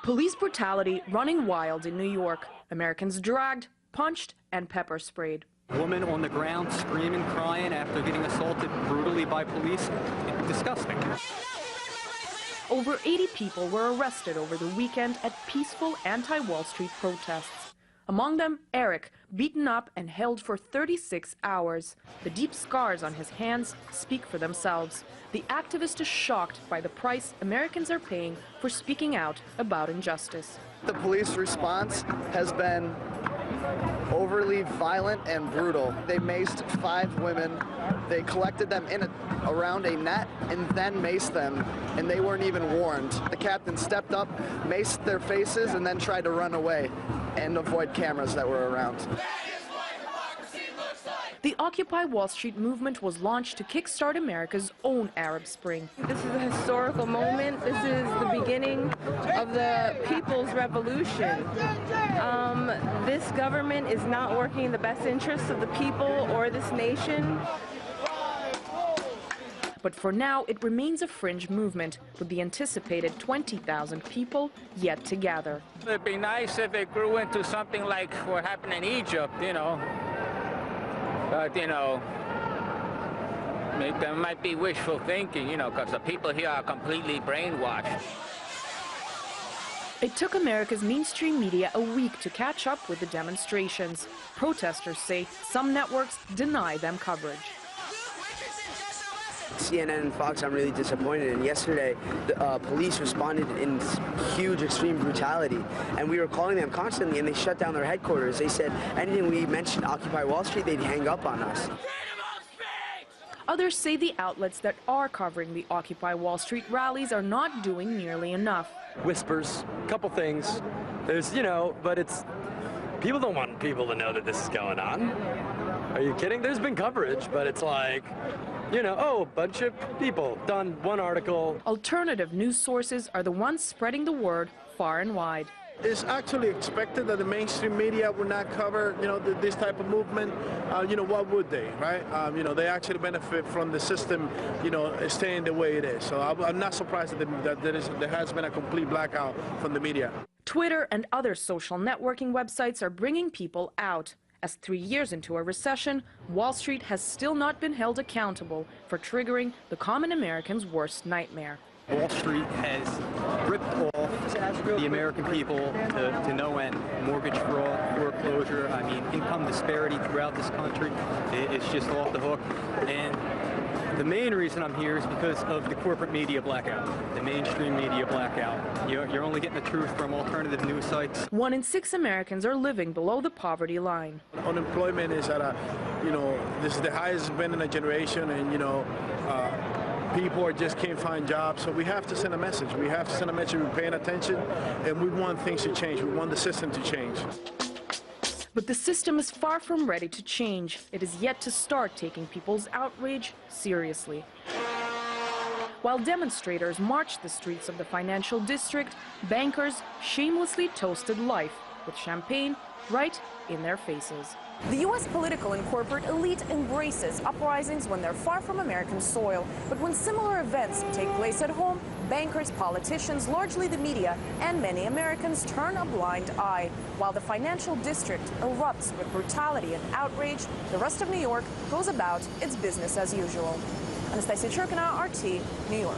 Police brutality running wild in New York. Americans dragged, punched, and pepper sprayed. Woman on the ground screaming, crying after getting assaulted brutally by police. Disgusting. Over 80 people were arrested over the weekend at peaceful anti-Wall Street protests. Among them, Eric, beaten up and held for 36 hours. The deep scars on his hands speak for themselves. The activist is shocked by the price Americans are paying for speaking out about injustice. The police response has been overly violent and brutal. They maced 5 women. They collected them around a net and then maced them, and they weren't even warned. The captain stepped up, maced their faces, and then tried to run away and avoid cameras that were around. The Occupy Wall Street movement was launched to kickstart America's own Arab Spring. This is a historical moment. This is the beginning of the people's revolution. This government is not working in the best interests of the people or this nation. But for now, it remains a fringe movement, with the anticipated 20,000 people yet to gather. It'd be nice if it grew into something like what happened in Egypt, you know. But, you know, that might be wishful thinking, you know, because the people here are completely brainwashed. It took America's mainstream media a week to catch up with the demonstrations. Protesters say some networks deny them coverage. CNN and Fox, I'm really disappointed. And yesterday, the police responded in huge, extreme brutality. And we were calling them constantly, and they shut down their headquarters. They said anything we mentioned Occupy Wall Street, they'd hang up on us. Others say the outlets that are covering the Occupy Wall Street rallies are not doing nearly enough. Whispers, couple things. There's, you know, but it's... People don't want people to know that this is going on. Are you kidding? There's been coverage, but it's like... You know, oh, a bunch of people, done one article. Alternative news sources are the ones spreading the word far and wide. It's actually expected that the mainstream media would not cover, you know, this type of movement. You know, what would they, right? You know, they actually benefit from the system, you know, staying the way it is. So I'm not surprised that there has been a complete blackout from the media. Twitter and other social networking websites are bringing people out. As 3 years into a recession, Wall Street has still not been held accountable for triggering the common American's worst nightmare. Wall Street has ripped off the American people to no end. Mortgage fraud, foreclosure, I mean, income disparity throughout this country is just off the hook. And the main reason I'm here is because of the corporate media blackout, the mainstream media blackout. You're only getting the truth from alternative news sites. 1 in 6 Americans are living below the poverty line. Unemployment is at a, you know, this is the highest it's been in a generation, and, you know, people just can't find jobs. So we have to send a message. We have to send a message. We're paying attention, and we want things to change. We want the system to change. But the system is far from ready to change. It is yet to start taking people's outrage seriously. While demonstrators marched the streets of the financial district, bankers shamelessly toasted life with champagne right in their faces. The U.S. political and corporate elite embraces uprisings when they're far from American soil. But when similar events take place at home, bankers, politicians, largely the media, and many Americans turn a blind eye. While the financial district erupts with brutality and outrage, the rest of New York goes about its business as usual. Anastasia Churkina, RT, New York.